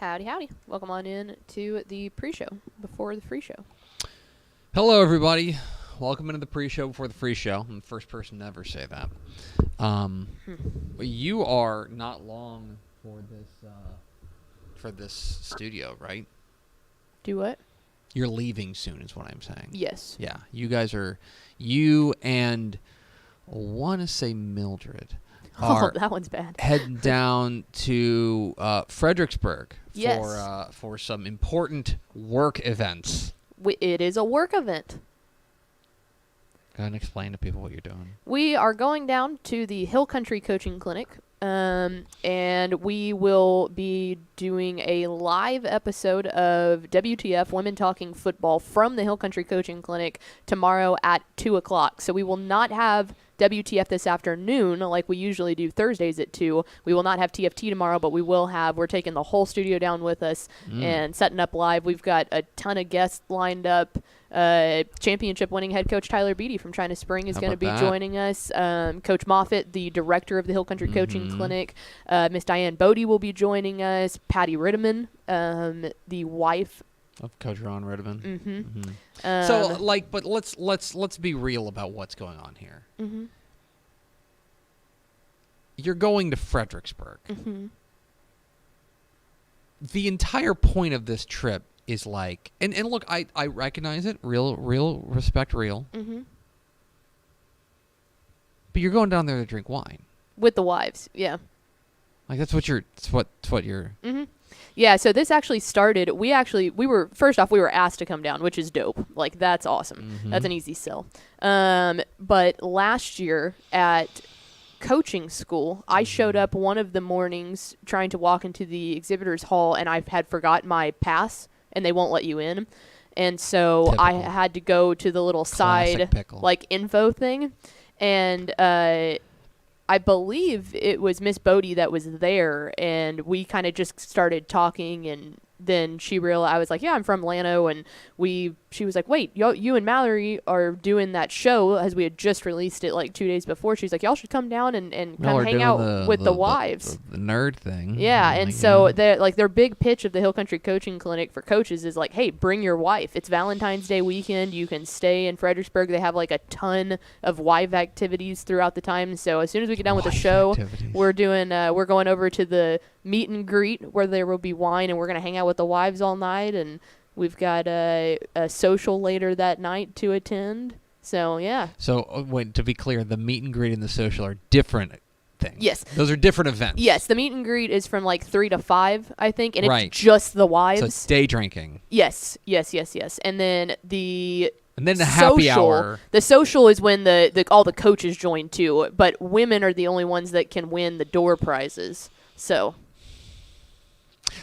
Howdy, howdy. Welcome on in to the pre-show before the free show. Hello, everybody. Welcome into the pre-show before the free show. I'm the first person to ever say that. You are not long for this studio, right? Do what? You're leaving soon is what I'm saying. Yes. Yeah. You and I want to say Mildred are that one's bad. heading down to Fredericksburg Yes. for some important work events. It is a work event. Go ahead and explain to people what you're doing. We are going down to the Hill Country Coaching Clinic, and we will be doing a live episode of WTF Women Talking Football from the Hill Country Coaching Clinic tomorrow at 2 o'clock. So we will not have WTF this afternoon like we usually do Thursdays at 2. We will not have TFT tomorrow, but we're taking the whole studio down with us and setting up live. We've got a ton of guests lined up. Championship-winning head coach Tyler Beatty from China Spring is going to be joining us. Coach Moffitt, the director of the Hill Country Coaching Clinic. Miss Diane Bodie will be joining us. Patty Ritteman, the wife of Coach Ron Ritteman. Mm-hmm. But let's be real about what's going on here. Mm-hmm. You're going to Fredericksburg. Mm-hmm. The entire point of this trip is like, and look, I recognize it, real respect, real. Mm-hmm. But you're going down there to drink wine with the wives, yeah. Like that's what you're. Mm-hmm. Yeah, so this actually started. We were asked to come down, which is dope. Like that's awesome. Mm-hmm. That's an easy sell. But last year at coaching school, I showed up one of the mornings trying to walk into the exhibitors hall, and I had forgot my pass, and they won't let you in. And so Typical. I had to go to the little side like info thing, and I believe it was Miss Bodie that was there, and we kind of just started talking, and then she realized, I was like, yeah, I'm from Llano, and she was like, wait, you and Mallory are doing that show, as we had just released it like 2 days before. She's like, y'all should come down and kind of hang out with the wives. The nerd thing. Yeah, and so their big pitch of the Hill Country Coaching Clinic for coaches is like, hey, bring your wife. It's Valentine's Day weekend. You can stay in Fredericksburg. They have like a ton of wife activities throughout the time. So as soon as we get done with the show, we're going over to the meet and greet where there will be wine, and we're going to hang out with the wives all night, and we've got a social later that night to attend. So, yeah. So, wait, to be clear, the meet and greet and the social are different things. Yes. Those are different events. Yes, the meet and greet is from like 3 to 5, I think, and it's just the wives. So it's day drinking. Yes. And then the happy hour. The social is when all the coaches join too, but women are the only ones that can win the door prizes. So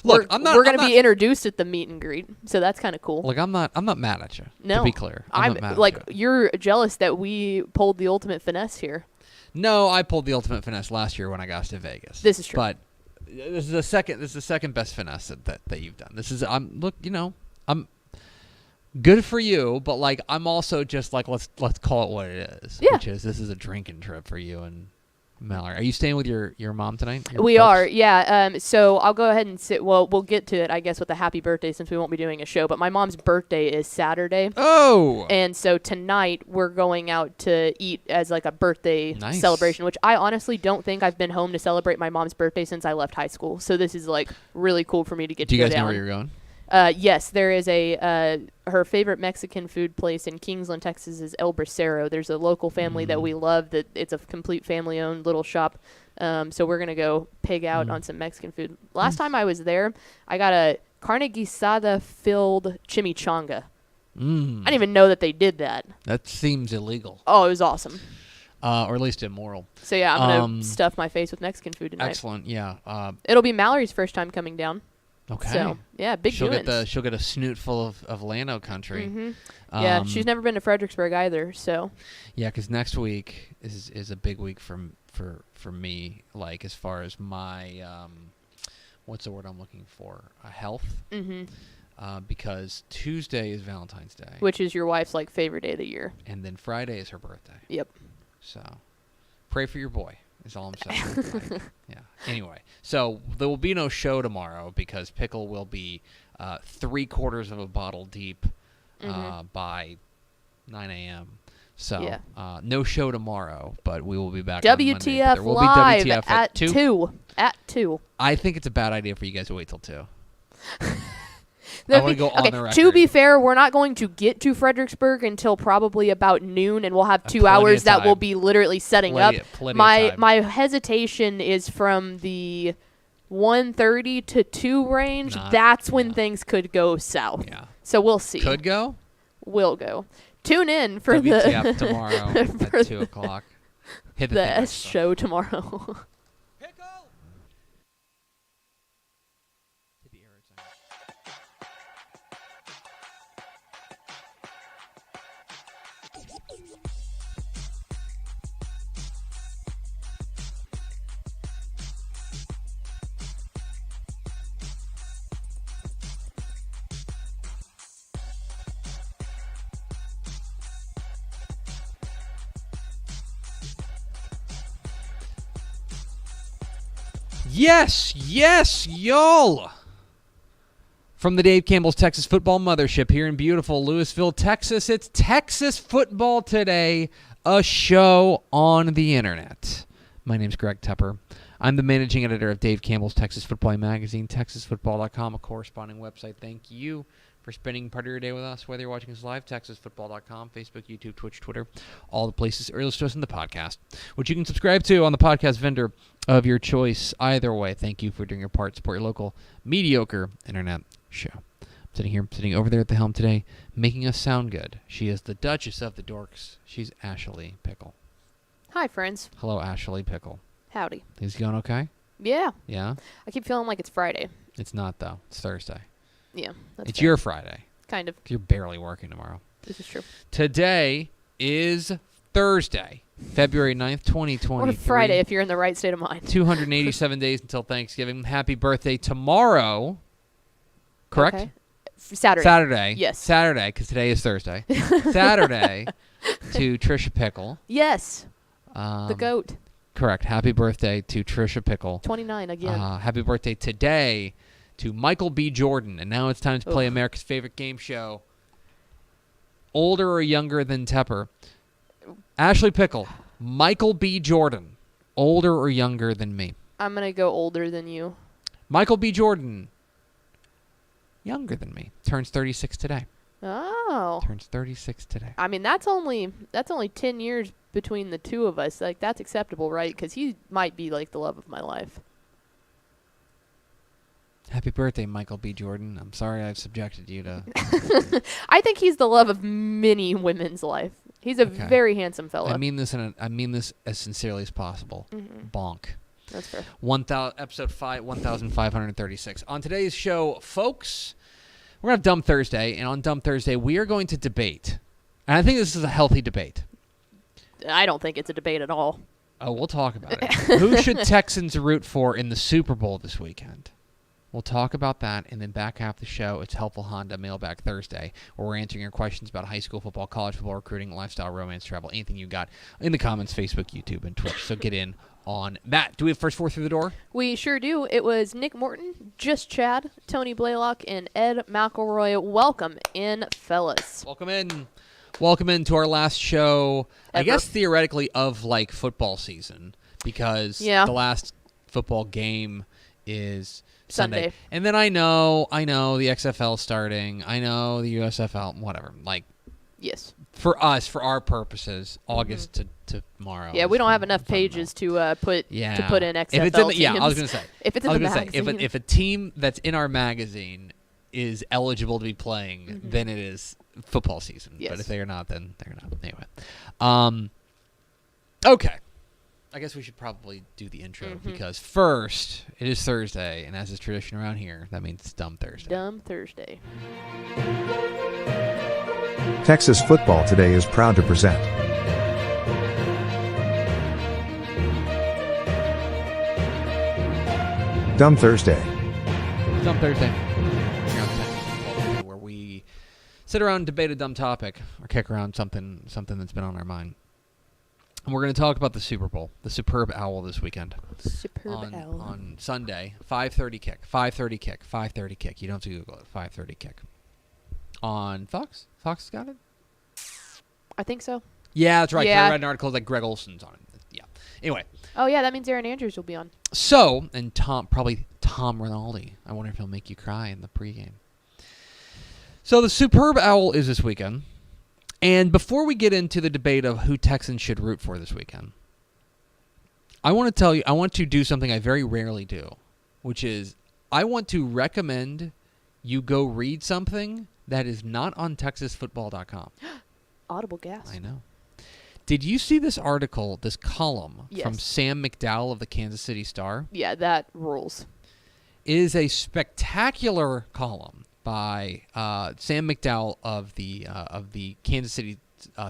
look, we're going to be introduced at the meet and greet, so that's kind of cool. Look, I'm not mad at you. No, to be clear, I'm not mad at you. You're jealous that we pulled the ultimate finesse here. No, I pulled the ultimate finesse last year when I got us to Vegas. This is true, but this is the second best finesse that you've done. This is I'm good for you, but like I'm also just like let's call it what it is. Yeah. Which is this is a drinking trip for you and Mallory. Are you staying with your mom tonight? We are, yeah. So I'll go ahead and sit. Well, we'll get to it, I guess, with a happy birthday since we won't be doing a show. But my mom's birthday is Saturday. Oh! And so tonight we're going out to eat as like a birthday celebration, which I honestly don't think I've been home to celebrate my mom's birthday since I left high school. So this is like really cool for me to get to go down. Do you guys know where you're going? Yes, there is her favorite Mexican food place in Kingsland, Texas is El Bracero. There's a local family that we love. That it's a complete family-owned little shop. So we're going to go pig out on some Mexican food. Last time I was there, I got a carne guisada-filled chimichanga. I didn't even know that they did that. That seems illegal. Oh, it was awesome. Or at least immoral. So, yeah, I'm going to stuff my face with Mexican food tonight. Excellent, yeah. It'll be Mallory's first time coming down. Okay. So, yeah, big doings. She'll get a snoot full of Llano country. Mm-hmm. Yeah, she's never been to Fredericksburg either, so. Yeah, because next week is a big week for me, like as far as my, what's the word I'm looking for? Health. Mm-hmm. Because Tuesday is Valentine's Day. Which is your wife's, like, favorite day of the year. And then Friday is her birthday. Yep. So, pray for your boy. is all I'm saying. Like, yeah. Anyway, so there will be no show tomorrow because Pickle will be 3/4 of a bottle deep by 9 a.m. So no show tomorrow, but we will be back on Monday. WTF Will live be WTF at 2. At 2. I think it's a bad idea for you guys to wait till 2. I want to go on the record. To be fair, we're not going to get to Fredericksburg until probably about noon, and we'll have 2 hours that will be literally setting up. My hesitation is from the 1:30 to 2 range. That's when things could go south. Yeah. So we'll see. Could go? Will go. Tune in for WTF tomorrow at 2 o'clock. Hit the S show tomorrow. Yes, y'all. From the Dave Campbell's Texas Football Mothership here in beautiful Lewisville, Texas, it's Texas Football Today, a show on the internet. My name's Greg Tepper. I'm the managing editor of Dave Campbell's Texas Football magazine, texasfootball.com, a corresponding website. Thank you for spending part of your day with us, whether you're watching us live, texasfootball.com, Facebook, YouTube, Twitch, Twitter, all the places, or listen to us in the podcast, which you can subscribe to on the podcast vendor of your choice. Either way, thank you for doing your part. Support your local mediocre internet show. I'm sitting over there at the helm today, making us sound good. She is the Duchess of the Dorks. She's Ashley Pickle. Hi, friends. Hello, Ashley Pickle. Howdy. Things going okay? Yeah. Yeah? I keep feeling like it's Friday. It's not, though. It's Thursday. Yeah, it's fair. Your Friday. Kind of. You're barely working tomorrow. This is true. Today is Thursday, February 9th, 2023. Or Friday if you're in the right state of mind. 287 days until Thanksgiving. Happy birthday tomorrow. Correct? Okay. Saturday. Saturday. Yes. Saturday, because today is Thursday. Saturday to Trisha Pickle. Yes. The GOAT. Correct. Happy birthday to Trisha Pickle. 29 again. Happy birthday today to Michael B. Jordan. And now it's time to play America's favorite game show. Older or younger than Tepper? Ashley Pickle, Michael B. Jordan. Older or younger than me? I'm going to go older than you. Michael B. Jordan. Younger than me. Turns 36 today. Oh. Turns 36 today. I mean, that's only 10 years between the two of us. Like, that's acceptable, right? Because he might be, like, the love of my life. Happy birthday, Michael B. Jordan. I'm sorry I've subjected you to... I think he's the love of many women's life. He's a very handsome fella. I mean this as sincerely as possible. Mm-hmm. Bonk. That's fair. Episode 1536. On today's show, folks, we're going to have Dumb Thursday, and on Dumb Thursday, we are going to debate. And I think this is a healthy debate. I don't think it's a debate at all. Oh, we'll talk about it. Who should Texans root for in the Super Bowl this weekend? We'll talk about that, and then back half the show, it's Helpful Honda Mailbag Thursday, where we're answering your questions about high school football, college football, recruiting, lifestyle, romance, travel, anything you got in the comments, Facebook, YouTube, and Twitch. So get in on that. Do we have first four through the door? We sure do. It was Nick Morton, Just Chad, Tony Blaylock, and Ed McElroy. Welcome in, fellas. Welcome in. Welcome into our last show, ever. I guess theoretically, of like football season, because the last football game is Sunday. And then I know the XFL starting. I know the USFL, whatever. Like, yes. For us, for our purposes, August to tomorrow. Yeah, we don't have enough pages to put in XFL if it's in the, I was going to say. If it's in the magazine. If a team that's in our magazine is eligible to be playing, then it is football season. Yes. But if they are not, then they're not. Anyway. Okay. I guess we should probably do the intro because first, it is Thursday, and as is tradition around here, that means it's Dumb Thursday. Dumb Thursday. Texas Football Today is proud to present Dumb Thursday. Dumb Thursday. Here on Texas Football Today, where we sit around and debate a dumb topic or kick around something that's been on our mind. And we're going to talk about the Super Bowl, the Superb Owl this weekend. Superb Owl. On Sunday, 5:30 kick, 5:30 kick, 5:30 kick. You don't have to Google it. 5:30 kick. On Fox? Fox got it? I think so. Yeah, that's right. Yeah. I read an article like Greg Olson's on it. Yeah. Anyway. Oh, yeah, that means Aaron Andrews will be on. So, and Tom Rinaldi. I wonder if he'll make you cry in the pregame. So the Superb Owl is this weekend. And before we get into the debate of who Texans should root for this weekend, I want to do something I very rarely do, which is I want to recommend you go read something that is not on TexasFootball.com. Audible gas. I know. Did you see this article, this column from Yes. Sam McDowell of the Kansas City Star? Yeah, that rules. It is a spectacular column by Sam McDowell of the Kansas City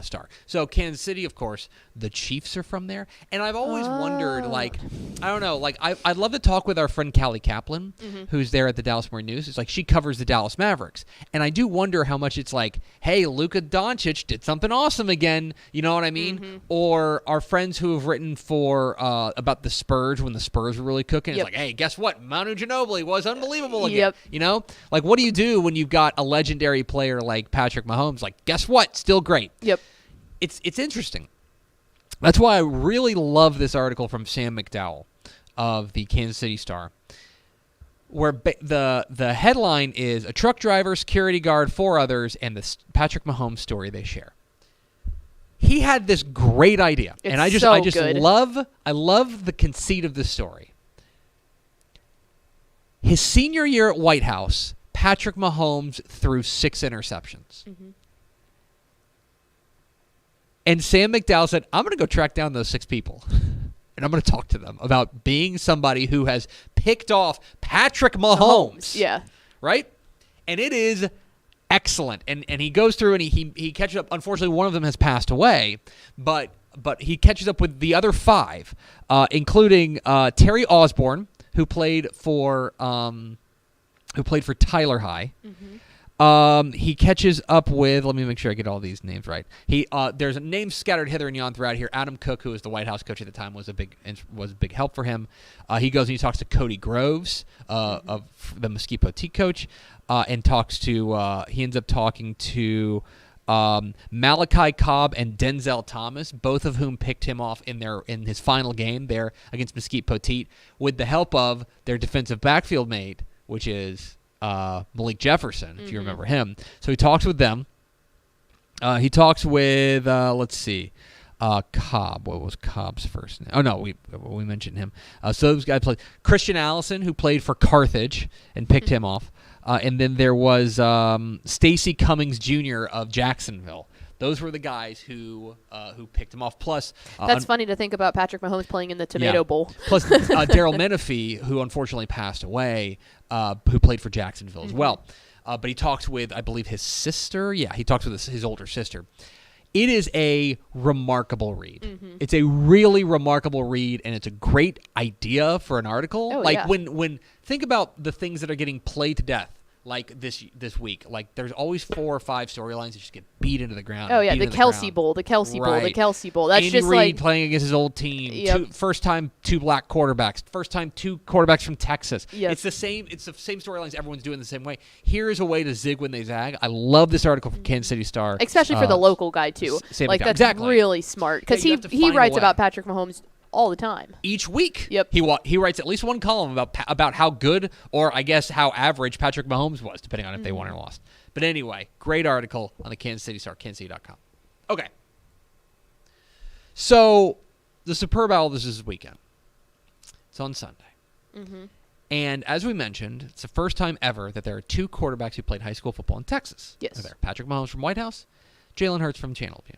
Star. So Kansas City, of course, the Chiefs are from there, and I've always wondered, like, I don't know, like I'd love to talk with our friend Callie Kaplan, who's there at the Dallas Morning News. It's like she covers the Dallas Mavericks, and I do wonder how much it's like, hey, Luka Doncic did something awesome again, you know what I mean? Or our friends who have written for about the Spurs when the Spurs were really cooking. It's like, hey, guess what? Manu Ginobili was unbelievable again. You know, like what do you do when you've got a legendary player like Patrick Mahomes? Like, guess what? Still great. Yep. It's interesting. That's why I really love this article from Sam McDowell of the Kansas City Star, where the headline is a truck driver, security guard, 4 others, and the Patrick Mahomes story they share. He had this great idea, and I just good. love the conceit of this story. His senior year at White House, Patrick Mahomes threw 6 interceptions. And Sam McDowell said, I'm going to go track down those 6 people, and I'm going to talk to them about being somebody who has picked off Patrick Mahomes. Yeah. Right? And it is excellent. And he goes through and he catches up. Unfortunately, one of them has passed away, but he catches up with the other 5, including Terry Osborne, who played for Tyler High. He catches up with, let me make sure I get all these names right. There's names scattered hither and yon throughout here. Adam Cook, who was the White House coach at the time, was a big help for him. He goes and he talks to Cody Groves, of the Mesquite Poteet coach, and he ends up talking to Malachi Cobb and Denzel Thomas, both of whom picked him off in his final game there against Mesquite Poteet, with the help of their defensive backfield mate, which is Malik Jefferson, if you remember him. So he talks with them. He talks with, Cobb. What was Cobb's first name? Oh, no, we mentioned him. So those guys played. Christian Allison, who played for Carthage and picked him off. And then there was Stacy Cummings Jr. of Jacksonville. Those were the guys who picked him off. Plus, that's funny to think about Patrick Mahomes playing in the Tomato Bowl. Plus, Daryl Menifee, who unfortunately passed away, who played for Jacksonville as well. But he talks with, I believe, his sister. Yeah, he talks with his older sister. It is a remarkable read. It's a really remarkable read, and it's a great idea for an article. Oh, when think about the things that are getting played to death. Like this week, like there's always 4 or 5 storylines that just get beat into the ground. Oh yeah, the Kelsey Bowl, the Kelsey Bowl, the Kelsey Bowl. That's Andy just Reid like playing against his old team. First time 2 black quarterbacks. First time 2 quarterbacks from Texas. Yep. It's the same storylines everyone's doing the same way. Here is a way to zig when they zag. I love this article from Kansas City Star, especially for the local guy too. Like that's really smart because he writes about Patrick Mahomes all the time. Each week. Yep. He writes at least one column about how good, or I guess how average, Patrick Mahomes was, depending on if they won or lost. But anyway, great article on the Kansas City Star, kansascity.com. Okay. So, the Superb Owl this weekend. It's on Sunday. And as we mentioned, it's the first time ever that there are 2 quarterbacks who played high school football in Texas. Yes. There. Patrick Mahomes from White House, Jalen Hurts from Channelview.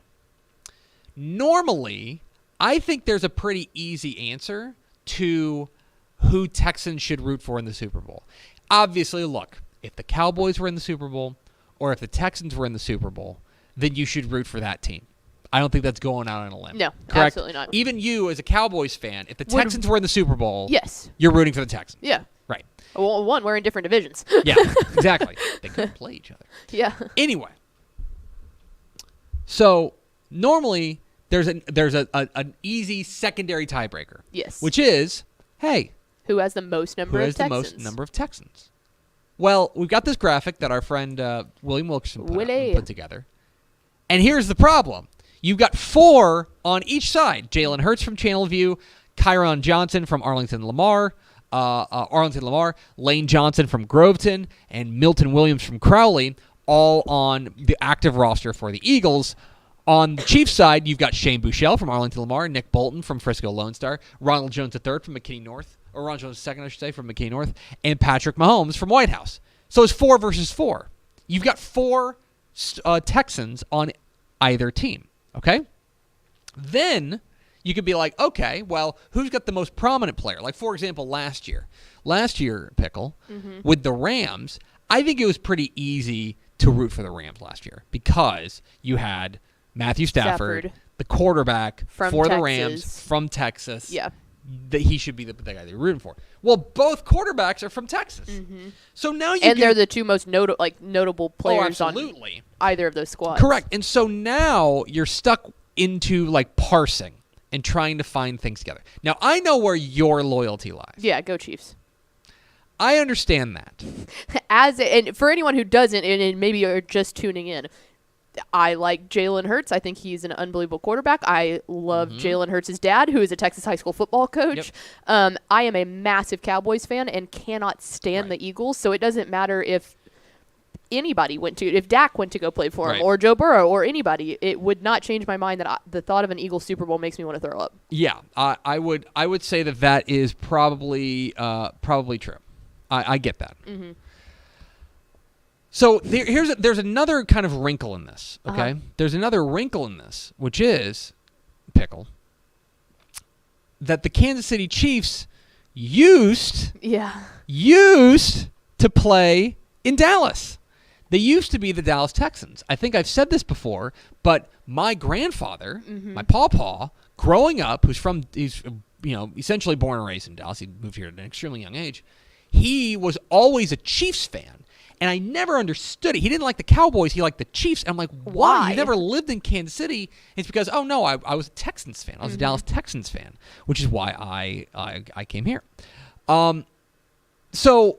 Normally, I think there's a pretty easy answer to who Texans should root for in the Super Bowl. Obviously, look, if the Cowboys were in the Super Bowl or if the Texans were in the Super Bowl, then you should root for that team. I don't think that's going out on a limb. No, correct? Absolutely not. Even you, as a Cowboys fan, if the Texans were in the Super Bowl, yes, you're rooting for the Texans. Yeah. Right. Well, one, we're in different divisions. Yeah, exactly. They couldn't play each other. Yeah. Anyway, so normally there's an easy secondary tiebreaker. Yes. Which is, hey, who has the most number who of has Texans? the most number of Texans? Well, we've got this graphic that our friend William Wilkerson put together. And here's the problem. You've got 4 on each side. Jalen Hurts from Channelview, Kyron Johnson from Arlington Lamar, Lane Johnson from Groveton, and Milton Williams from Crowley, all on the active roster for the Eagles. On the Chiefs side, you've got Shane Buechele from Arlington Lamar, Nick Bolton from Frisco Lone Star, Ronald Jones III from McKinney North, or Ronald Jones II, I should say, from McKinney North, and Patrick Mahomes from White House. So it's 4 versus 4. You've got 4 Texans on either team, okay? Then you could be like, okay, well, who's got the most prominent player? Like, for example, last year, Pickle, with the Rams, I think it was pretty easy to root for the Rams last year because you had Matthew Stafford, the quarterback for the Rams from Texas. Yeah. That he should be the guy they're rooting for. Well, both quarterbacks are from Texas. So now they're the 2 most notable players on either of those squads. Correct. And so now you're stuck into like parsing and trying to find things together. Now, I know where your loyalty lies. Yeah, go Chiefs. I understand that. And for anyone who doesn't, and maybe are just tuning in, I like Jalen Hurts. I think he's an unbelievable quarterback. I love Jalen Hurts' dad, who is a Texas high school football coach. Yep. I am a massive Cowboys fan and cannot stand the Eagles, so it doesn't matter if anybody if Dak went to go play for him, or Joe Burrow, or anybody. It would not change my mind that the thought of an Eagles Super Bowl makes me want to throw up. Yeah, I would say that is probably true. I get that. So there's another kind of wrinkle in this, okay? There's another wrinkle in this, which is, Pickle, that the Kansas City Chiefs used to play in Dallas. They used to be the Dallas Texans. I think I've said this before, but my grandfather, my pawpaw, growing up, he's essentially born and raised in Dallas. He moved here at an extremely young age. He was always a Chiefs fan. And I never understood it. He didn't like the Cowboys. He liked the Chiefs. And I'm like, why? You never lived in Kansas City. And it's because, I was a Texans fan. I was a Dallas Texans fan, which is why I came here. So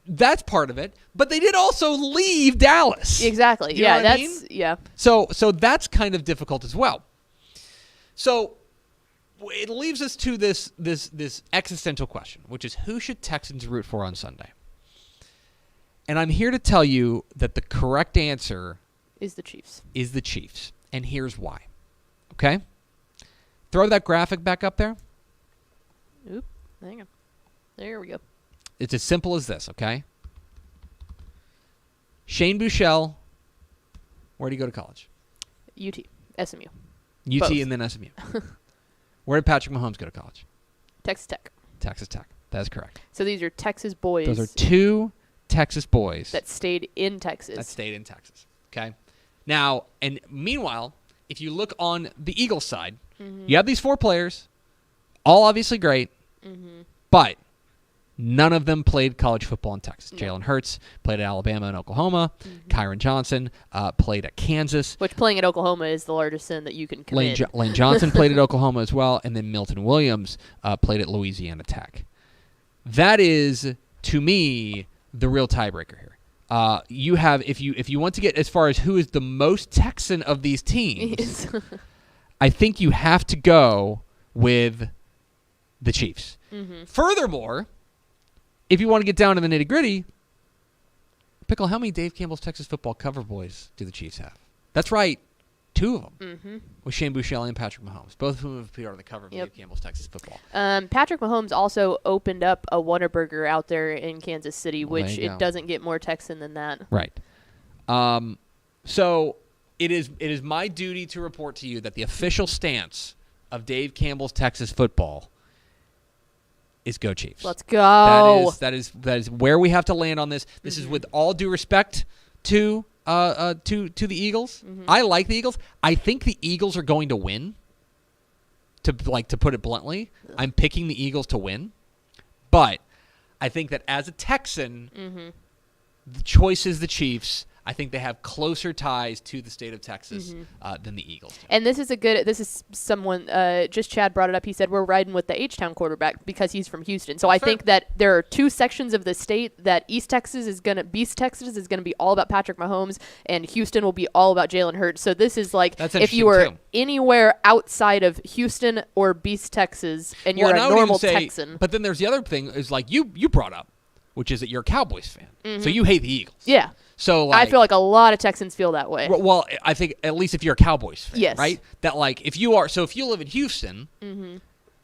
that's part of it. But they did also leave Dallas. Exactly. You know what I mean? Yeah. So that's kind of difficult as well. So it leaves us to this existential question, which is who should Texans root for on Sunday? And I'm here to tell you that the correct answer is the Chiefs. And here's why. Okay? Throw that graphic back up there. Oop. Hang on. There we go. It's as simple as this, okay? Shane Buechele, where did he go to college? UT. SMU. UT Both. And then SMU. Where did Patrick Mahomes go to college? Texas Tech. That is correct. So these are Texas boys. Those are 2 Texas boys that stayed in Texas. Okay. Now, and meanwhile, if you look on the Eagles side, you have these 4 players, all obviously great, but none of them played college football in Texas. No. Jalen Hurts played at Alabama and Oklahoma. Kyron Johnson played at Kansas. Which playing at Oklahoma is the largest sin that you can commit. Lane Johnson played at Oklahoma as well, and then Milton Williams played at Louisiana Tech. That is, to me, the real tiebreaker here. You have, if you want to get as far as who is the most Texan of these teams, I think you have to go with the Chiefs. Furthermore, if you want to get down to the nitty-gritty, Pickle, how many Dave Campbell's Texas Football cover boys do the Chiefs have? That's right. 2 of them. With Shane Buechele and Patrick Mahomes. Both of whom have appeared on the cover of Dave Campbell's Texas Football. Patrick Mahomes also opened up a Whataburger out there in Kansas City, which it doesn't get more Texan than that. Right. So it is my duty to report to you that the official stance of Dave Campbell's Texas Football is go Chiefs. Let's go. That is where we have to land on this. This is with all due respect to the Eagles. I like the Eagles. I think the Eagles are going to win. To put it bluntly, I'm picking the Eagles to win. But I think that as a Texan, the choice is the Chiefs. I think they have closer ties to the state of Texas than the Eagles do. And this is someone, just Chad brought it up. He said, we're riding with the H-Town quarterback because he's from Houston. So I think that there are two sections of the state that East Texas is going to be all about Patrick Mahomes, and Houston will be all about Jalen Hurts. So this is like, if you were anywhere outside of Houston or Beast, Texas, and you're a normal Texan. But then there's the other thing is like you brought up, which is that you're a Cowboys fan. So you hate the Eagles. Yeah. So like, I feel like a lot of Texans feel that way. Well, I think at least if you're a Cowboys fan, yes. right? That like if you live in Houston,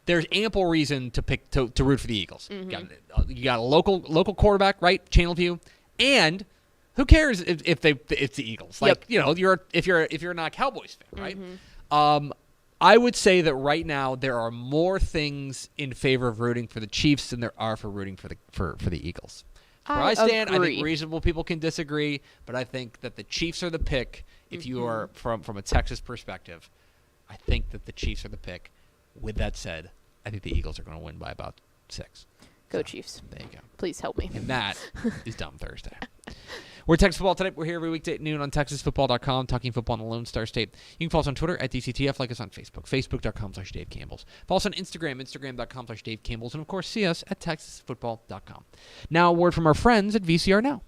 there's ample reason to pick to root for the Eagles. You got a local quarterback, right? Channel View, and who cares if it's the Eagles? Like if you're not a Cowboys fan, right? I would say that right now there are more things in favor of rooting for the Chiefs than there are for rooting for the Eagles. Where I stand, I think reasonable people can disagree, but I think that the Chiefs are the pick. If you are from a Texas perspective, I think that the Chiefs are the pick. With that said, I think the Eagles are going to win by about 6. Go Chiefs. There you go. Please help me. And that is Dumb Thursday. We're Texas Football Today. We're here every weekday at noon on TexasFootball.com, talking football in the Lone Star State. You can follow us on Twitter at DCTF, like us on Facebook, Facebook.com/Dave Campbell's. Follow us on Instagram, Instagram.com/Dave Campbell's, and of course, see us at TexasFootball.com. Now, a word from our friends at VCR Now.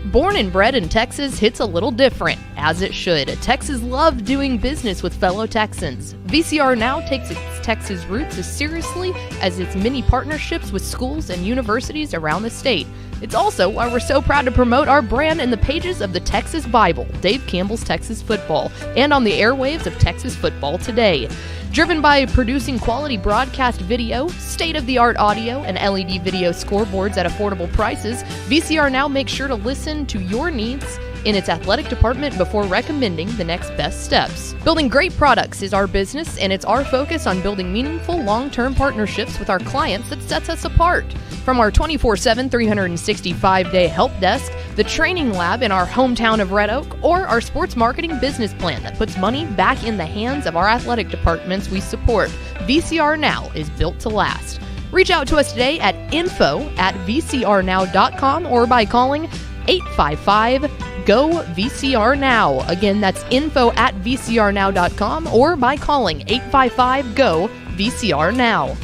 Born and bred in Texas hits a little different, as it should. Texas loves doing business with fellow Texans. VCR Now takes its Texas roots as seriously as its many partnerships with schools and universities around the state. It's also why we're so proud to promote our brand in the pages of the Texas Bible, Dave Campbell's Texas Football, and on the airwaves of Texas Football Today. Driven by producing quality broadcast video, state-of-the-art audio, and LED video scoreboards at affordable prices, VCR Now makes sure to listen to your needs in its athletic department before recommending the next best steps. Building great products is our business, and it's our focus on building meaningful, long-term partnerships with our clients that sets us apart. From our 24/7, 365-day help desk, the training lab in our hometown of Red Oak, or our sports marketing business plan that puts money back in the hands of our athletic departments we support, VCR Now is built to last. Reach out to us today at info@vcrnow.com or by calling 855-GO-VCR-NOW. Again, that's info@vcrnow.com or by calling 855-GO-VCR-NOW.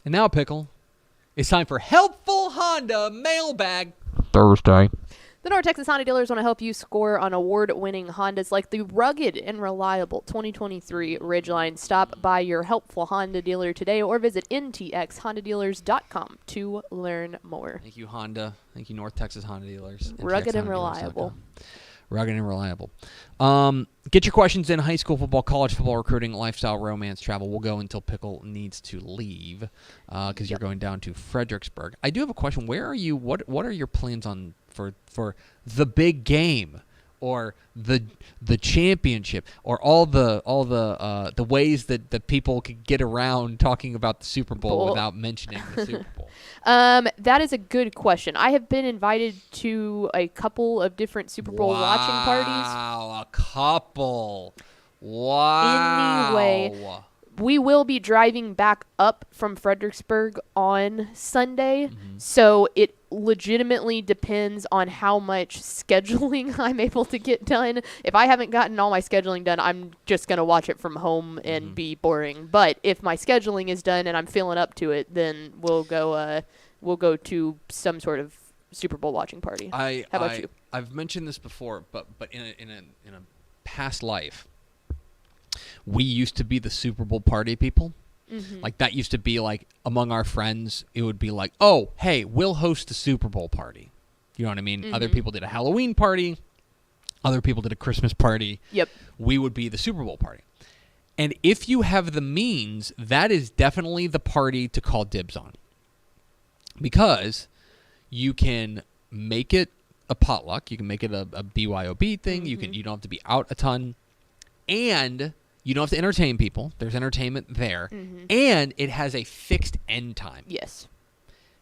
And now, Pickle, it's time for Helpful Honda Mailbag Thursday. The North Texas Honda dealers want to help you score on award-winning Hondas like the rugged and reliable 2023 Ridgeline. Stop by your Helpful Honda dealer today or visit ntxhondadealers.com to learn more. Thank you, Honda. Thank you, North Texas Honda dealers. Rugged and reliable. Rugged and reliable. Get your questions in: high school football, college football, recruiting, lifestyle, romance, travel. We'll go until Pickle needs to leave because you're going down to Fredericksburg. I do have a question. Where are you? What are your plans on for the big game, or the championship, or all the ways that people could get around talking about the Super Bowl without mentioning the Super Bowl? That is a good question. I have been invited to a couple of different Super Bowl watching parties. Wow, a couple. Wow. Anyway, we will be driving back up from Fredericksburg on Sunday, so it legitimately depends on how much scheduling I'm able to get done. If I haven't gotten all my scheduling done, I'm just going to watch it from home and be boring. But if my scheduling is done and I'm feeling up to it, then we'll go to some sort of Super Bowl watching party. How about you? I've mentioned this before, but in a past life, we used to be the Super Bowl party people. Like, that used to be like, among our friends, it would be like, oh, hey, we'll host the Super Bowl party. You know what I mean? Other people did a Halloween party. Other people did a Christmas party. Yep. We would be the Super Bowl party. And if you have the means, that is definitely the party to call dibs on. Because you can make it a potluck. You can make it a BYOB thing. You don't have to be out a ton. And you don't have to entertain people. There's entertainment there. And it has a fixed end time. Yes.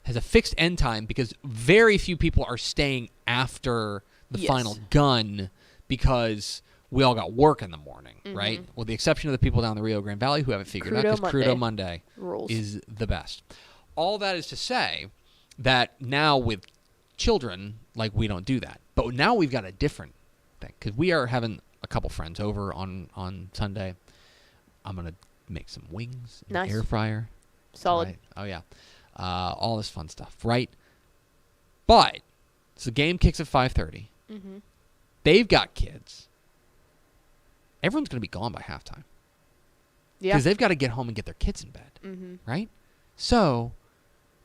Has a fixed end time because very few people are staying after the final gun because we all got work in the morning, right? With the exception of the people down the Rio Grande Valley who haven't figured out, because Crudo Monday rules. is the best. All that is to say that now with children, like, we don't do that. But now we've got a different thing because we are having a couple friends over on Sunday. I'm going to make some wings in the air fryer. Solid. Right? Oh, yeah. All this fun stuff, right? But so the game kicks at 5:30. Mm-hmm. They've got kids. Everyone's going to be gone by halftime. Yeah. Because they've got to get home and get their kids in bed, right? So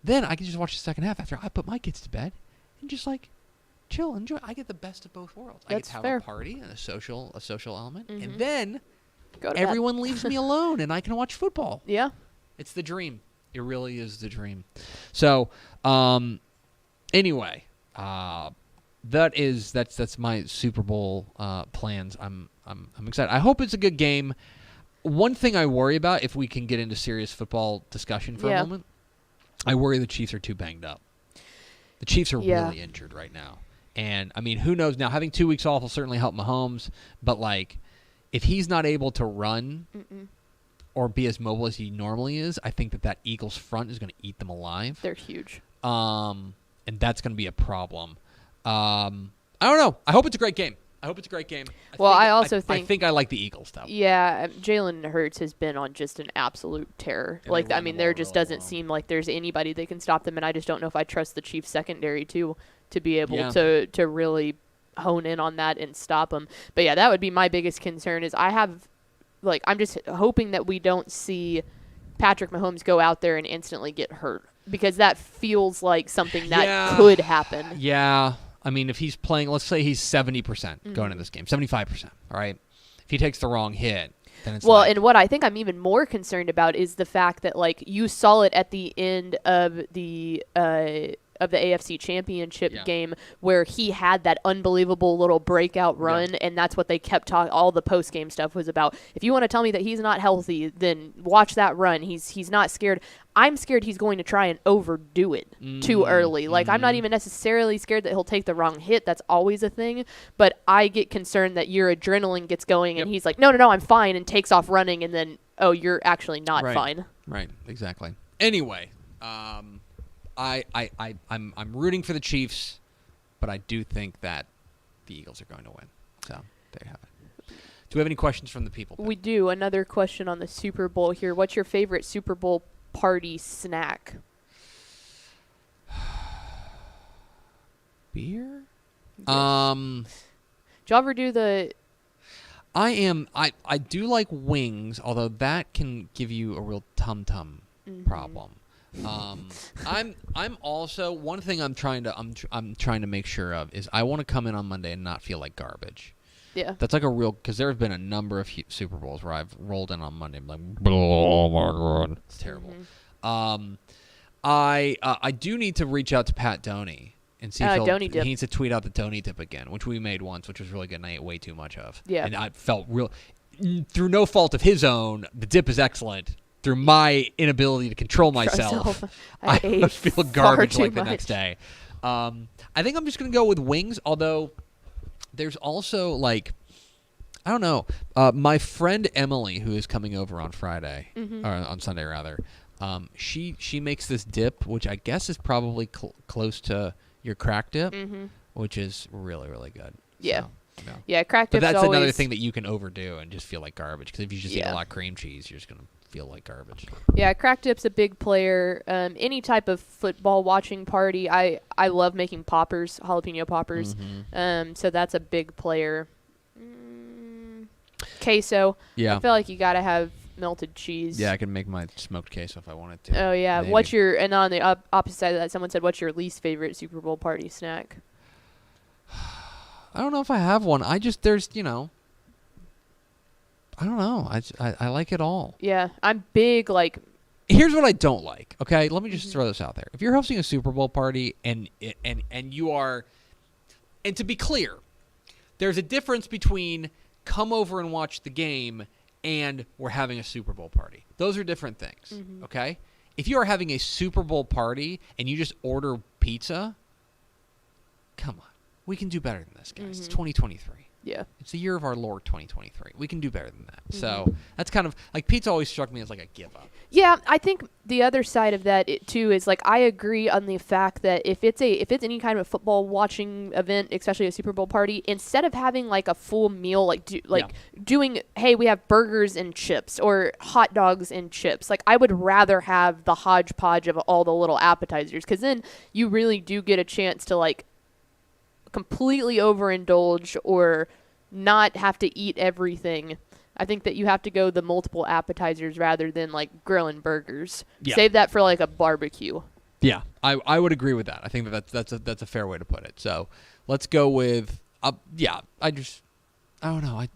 then I can just watch the second half after I put my kids to bed and just, like, chill, enjoy. I get the best of both worlds. I get to have a party and a social element, and then everyone leaves me alone and I can watch football. Yeah. It's the dream. It really is the dream. So, anyway, that's my Super Bowl plans. I'm excited. I hope it's a good game. One thing I worry about, if we can get into serious football discussion for a moment, I worry the Chiefs are too banged up. The Chiefs are really injured right now. And, I mean, who knows? Now, having 2 weeks off will certainly help Mahomes. But, like, if he's not able to run or be as mobile as he normally is, I think that Eagles front is going to eat them alive. They're huge. And that's going to be a problem. I don't know. I hope it's a great game. I think I like the Eagles, though. Yeah, Jalen Hurts has been on just an absolute tear. And like, I mean, there just doesn't seem like there's anybody that can stop them, and I just don't know if I trust the Chiefs secondary to be able to really hone in on that and stop them. But yeah, that would be my biggest concern. Is I'm just hoping that we don't see Patrick Mahomes go out there and instantly get hurt, because that feels like something that could happen. Yeah. I mean, if he's playing, let's say he's 70% going into this game, 75%, all right? If he takes the wrong hit, then it's and what I think I'm even more concerned about is the fact that, like, you saw it at the end of the AFC Championship game where he had that unbelievable little breakout run, and that's what they kept talking. All the post-game stuff was about. If you want to tell me that he's not healthy, then watch that run. He's not scared. I'm scared he's going to try and overdo it too early. Like, I'm not even necessarily scared that he'll take the wrong hit. That's always a thing. But I get concerned that your adrenaline gets going, and he's like, no, I'm fine, and takes off running, and then, oh, you're actually not fine. Right, exactly. Anyway, I'm rooting for the Chiefs, but I do think that the Eagles are going to win. So there you have it. Do we have any questions from the people? We do. Another question on the Super Bowl here. What's your favorite Super Bowl party snack? Beer? Yes. Did y'all ever do the... I do like wings, although that can give you a real tum-tum problem. I'm also, one thing I'm trying to make sure of is I want to come in on Monday and not feel like garbage. Yeah. That's like a real, because there have been a number of Super Bowls where I've rolled in on Monday and I'm like, oh my God, it's terrible. I do need to reach out to Pat Doney and see if he needs to tweet out the Doney dip again, which we made once, which was really good and I ate way too much of. Yeah. And I felt through no fault of his own, the dip is excellent. Through my inability to control myself, I feel garbage like the next day. I think I'm just going to go with wings, although there's also, like, I don't know, my friend Emily, who is coming over on Friday, or on Sunday rather, she makes this dip, which I guess is probably close to your crack dip, which is really, really good. Yeah. So, yeah, crack dip's But that's always... another thing that you can overdo and just feel like garbage, because if you just eat a lot of cream cheese, you're just going to feel like garbage. Yeah, crack dip's a big player. Any type of football watching party, I love making poppers, jalapeno poppers. So that's a big player. Queso. Yeah. I feel like you got to have melted cheese. Yeah, I can make my smoked queso if I wanted to. Oh, yeah. Maybe. And on the opposite side of that, someone said, what's your least favorite Super Bowl party snack? I don't know if I have one. I don't know. I like it all. Yeah, I'm big, like... Here's what I don't like, okay? Let me just throw this out there. If you're hosting a Super Bowl party and you are... And to be clear, there's a difference between come over and watch the game and we're having a Super Bowl party. Those are different things, okay? If you are having a Super Bowl party and you just order pizza, come on. We can do better than this, guys. It's 2023. Yeah. It's the year of our Lord 2023. We can do better than that. So that's kind of like Pete's always struck me as like a give up. Yeah, I think the other side of that too is like I agree on the fact that if it's any kind of football watching event, especially a Super Bowl party, instead of having like a full meal, doing, hey, we have burgers and chips or hot dogs and chips. Like I would rather have the hodgepodge of all the little appetizers, because then you really do get a chance to like completely overindulge or not have to eat everything. I think that you have to go the multiple appetizers rather than like grilling burgers. Yeah. Save that for like a barbecue. Yeah, I would agree with that. I think that's a fair way to put it. So let's go with I don't know. I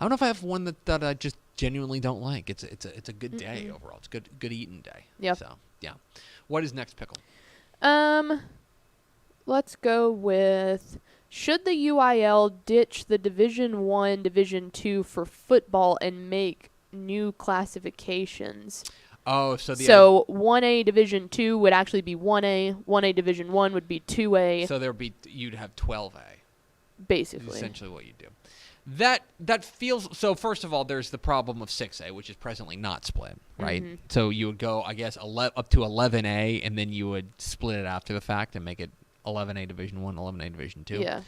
don't know if I have one that I just genuinely don't like. It's a good day overall. It's good eating day. Yeah. So yeah. What is next, Pickle? Let's go with, should the UIL ditch the Division I, Division II for football and make new classifications? Oh, so 1A Division II would actually be 1A, 1A Division I would be 2A. So you'd have 12A. Basically. Is essentially what you do. That feels so. First of all, there's the problem of 6A, which is presently not split, right? Mm-hmm. So you would go, I guess, up to 11A, and then you would split it after the fact and make it 11A Division 1, 11A Division 2. Yeah.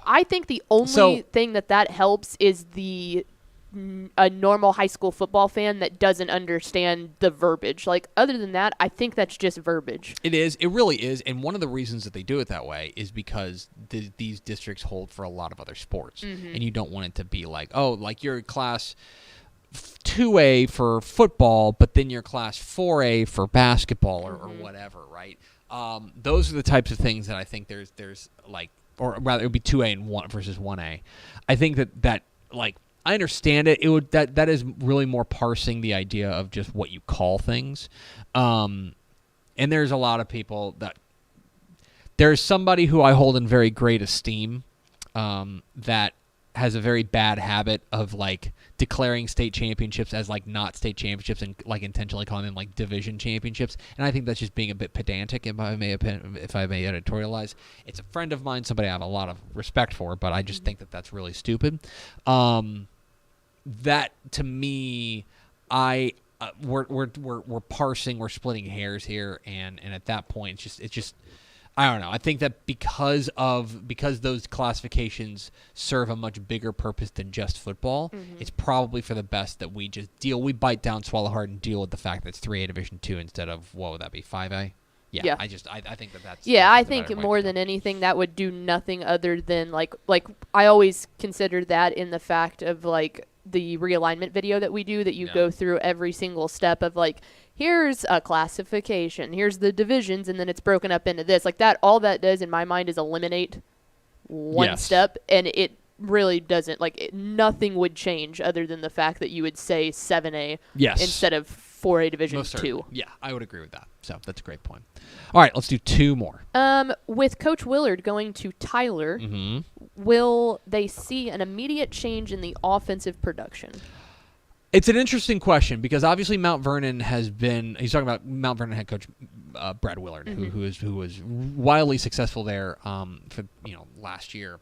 I think the only thing that helps is a normal high school football fan that doesn't understand the verbiage. Like, other than that, I think that's just verbiage. It is. It really is. And one of the reasons that they do it that way is because these districts hold for a lot of other sports. Mm-hmm. And you don't want it to be like, oh, like you're class 2A for football, but then you're class 4A for basketball or whatever, right? Those are the types of things that I think there's like, or rather it would be 2A and 1 versus 1A. I think that like, I understand it. It would that is really more parsing the idea of just what you call things. And there's a lot of people that there's somebody who I hold in very great esteem that has a very bad habit of like declaring state championships as like not state championships and like intentionally calling them like division championships. And I think that's just being a bit pedantic, if I may editorialize. It's a friend of mine, somebody I have a lot of respect for, but I just think that that's really stupid. That to me, we're parsing, we're splitting hairs here, and at that point, it's just. I don't know. I think that because those classifications serve a much bigger purpose than just football, it's probably for the best that we bite down, swallow hard, and deal with the fact that it's 3A Division 2 instead of, what would that be, 5A? Yeah. I think that's... Yeah, I think more than anything, that would do nothing other than, like I always consider that in the fact of, like, the realignment video that we do, that you go through every single step of, like, here's a classification, here's the divisions, and then it's broken up into this. Like that, all that does in my mind is eliminate one step, and it really doesn't, nothing would change other than the fact that you would say 7A instead of 4A Division 2. Yeah, I would agree with that. So that's a great point. All right, let's do two more. With Coach Willard going to Tyler, will they see an immediate change in the offensive production? It's an interesting question because obviously Mount Vernon has been. He's talking about Mount Vernon head coach Brad Willard, who was wildly successful there for last year.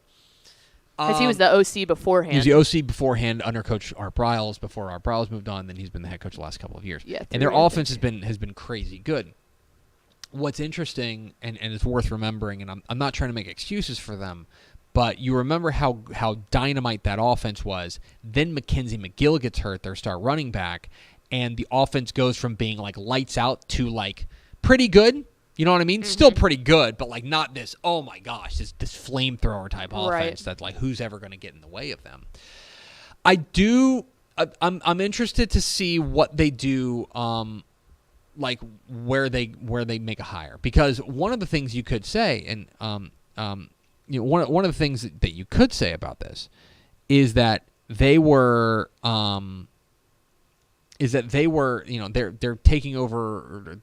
Because he was the OC beforehand. He was the OC beforehand under Coach Art Briles. Before Art Briles moved on, then he's been the head coach the last couple of years. Yeah, and their offense has been crazy good. What's interesting and it's worth remembering, and I'm not trying to make excuses for them. But you remember how dynamite that offense was. Then Mackenzie McGill gets hurt, their star running back, and the offense goes from being like lights out to like pretty good. You know what I mean? Still pretty good, but like not this, oh my gosh, this flamethrower type offense that's like who's ever going to get in the way of them. I'm interested to see what they do, like where they make a hire, because one of the things you could say, and one of the things that you could say about this is that they were they're taking over.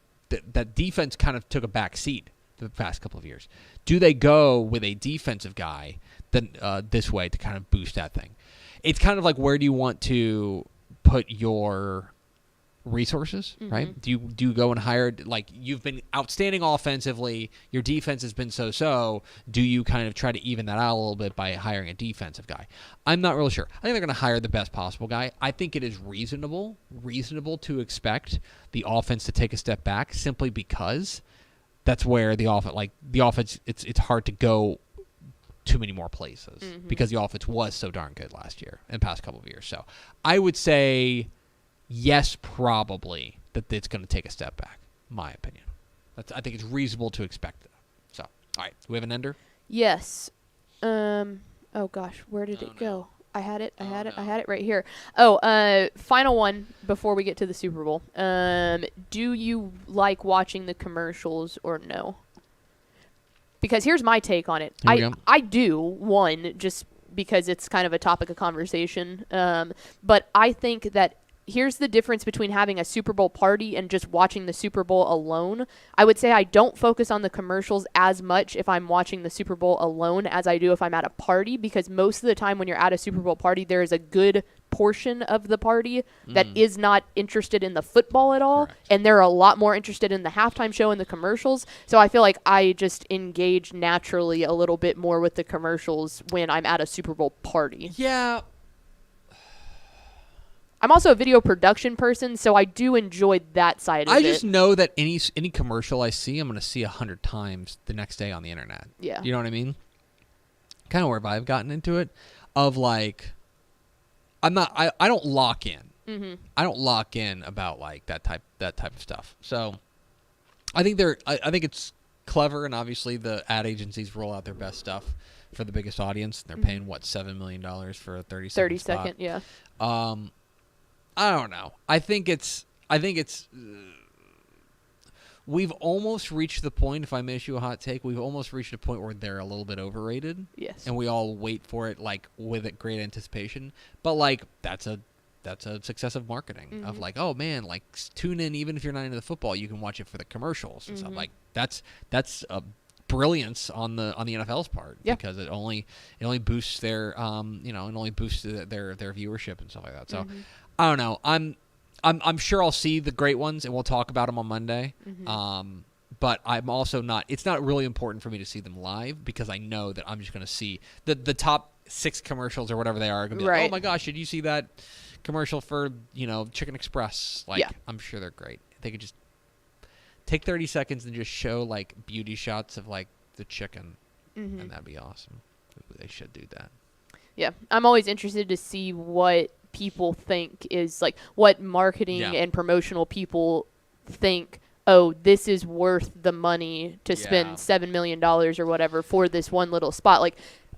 That defense kind of took a back seat the past couple of years. Do they go with a defensive guy this way to kind of boost that thing? It's kind of like, where do you want to put your resources, right? Do you go and hire, like, you've been outstanding offensively, your defense has been so. Do you kind of try to even that out a little bit by hiring a defensive guy? I'm not really sure. I think they're going to hire the best possible guy. I think it is reasonable to expect the offense to take a step back simply because that's where the offense, it's hard to go too many more places because the offense was so darn good last year and the past couple of years. So I would say yes, probably that it's going to take a step back. My opinion. I think it's reasonable to expect that. So, all right, do we have an ender? Yes. Oh gosh, where did it go? I had it right here. Final one before we get to the Super Bowl. Do you like watching the commercials or no? Because here's my take on it. I do, one, just because it's kind of a topic of conversation. But I think that here's the difference between having a Super Bowl party and just watching the Super Bowl alone. I would say I don't focus on the commercials as much if I'm watching the Super Bowl alone as I do if I'm at a party, because most of the time when you're at a Super Bowl party, there is a good portion of the party that is not interested in the football at all. Correct. And they're a lot more interested in the halftime show and the commercials. So I feel like I just engage naturally a little bit more with the commercials when I'm at a Super Bowl party. Yeah. I'm also a video production person, so I do enjoy that side of it. I just know that any commercial I see, I'm going to see 100 times the next day on the internet. Yeah. You know what I mean? Kind of where I've gotten into it, of like, I don't lock in. Mm-hmm. I don't lock in about like that type of stuff. So I think I think it's clever, and obviously the ad agencies roll out their best stuff for the biggest audience. They're paying $7 million for a 30 second spot. Yeah. I don't know. I think it's we've almost reached the point, if I may issue a hot take, we've almost reached a point where they're a little bit overrated. Yes. And we all wait for it like with great anticipation. But like that's a success of marketing of like, oh man, like tune in even if you're not into the football, you can watch it for the commercials and stuff. Like that's a brilliance on the NFL's part, because it only boosts their it only boosts their viewership and stuff like that. So I don't know. I'm sure I'll see the great ones and we'll talk about them on Monday. But I'm also not. It's not really important for me to see them live because I know that I'm just going to see the top 6 commercials or whatever they are. Going to be like, oh my gosh, did you see that commercial for Chicken Express? Like, I'm sure they're great. They could just take 30 seconds and just show like beauty shots of like the chicken, and that'd be awesome. They should do that. Yeah, I'm always interested to see what people think is like, what marketing and promotional people think, oh, this is worth the money to spend $7 million or whatever for this one little spot. Like,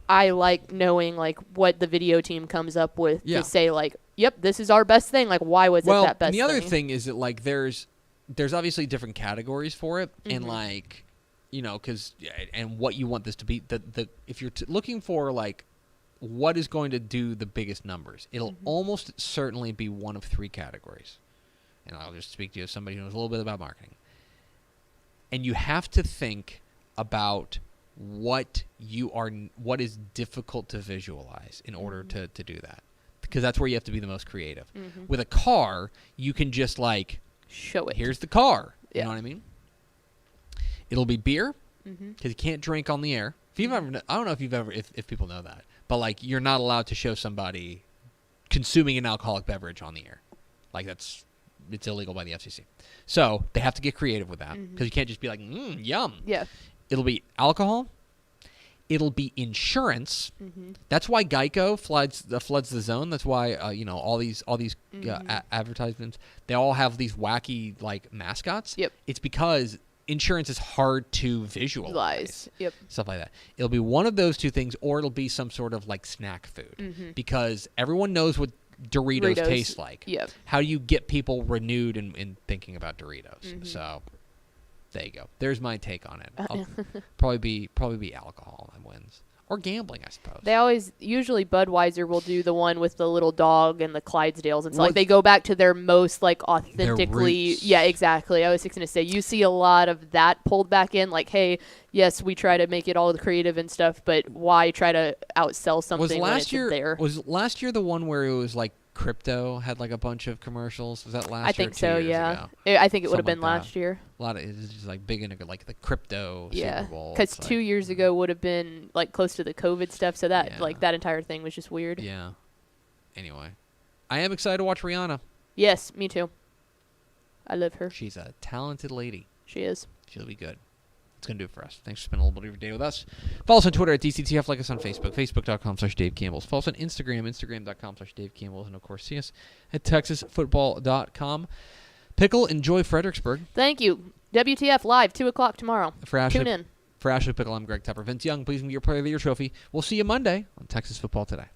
I like knowing like what the video team comes up with to say like, yep, this is our best thing. Like, why was it that best thing? And the other thing is that like there's obviously different categories for it, and like, because and what you want this to be. The if you're looking for like what is going to do the biggest numbers, it'll almost certainly be one of 3 categories. And I'll just speak to you as somebody who knows a little bit about marketing. And you have to think about what is difficult to visualize in order to do that. Because that's where you have to be the most creative. With a car, you can just like show it. Here's the car. You know what I mean? It'll be beer, because you can't drink on the air. If you've ever, I don't know if people know that, but like you're not allowed to show somebody consuming an alcoholic beverage on the air. Like it's illegal by the FCC. So they have to get creative with that, because you can't just be like, yum. Yeah. It'll be alcohol. It'll be insurance. That's why Geico floods the zone. That's why all these advertisements, they all have these wacky like mascots. Yep. It's because insurance is hard to visualize. Yep. Stuff like that. It'll be one of those 2 things, or it'll be some sort of like snack food, because everyone knows what Doritos taste like. Yep. How do you get people renewed in thinking about Doritos? So there you go. There's my take on it. I'll probably be alcohol that wins, or gambling, I suppose. They usually Budweiser will do the one with the little dog and the Clydesdales. It's like they go back to their most like authentically. Yeah, exactly. I was just gonna say you see a lot of that pulled back in. Like, hey, yes, we try to make it all creative and stuff, but why try to outsell something when it's there? Was last year the one where it was like crypto had like a bunch of commercials. Was that last year? I think or 2 so. years Yeah. ago? I think it would have Something been like last year. A lot of it's just like big into like the crypto Yeah. Super Bowl. Because It's 2 like, years ago would have been like close to the COVID stuff. So that Yeah. like that entire thing was just weird. Yeah. Anyway, I am excited to watch Rihanna. Yes, me too. I love her. She's a talented lady. She is. She'll be good. That's going to do it for us. Thanks for spending a little bit of your day with us. Follow us on Twitter at DCTF. Like us on Facebook, facebook.com/Dave Campbell's. Follow us on Instagram, instagram.com/Dave Campbell's. And, of course, see us at texasfootball.com. Pickle, enjoy Fredericksburg. Thank you. WTF Live, 2 o'clock tomorrow. Tune in. For Ashley Pickle, I'm Greg Tepper. Vince Young, please give me your Player of the Year trophy. We'll see you Monday on Texas Football Today.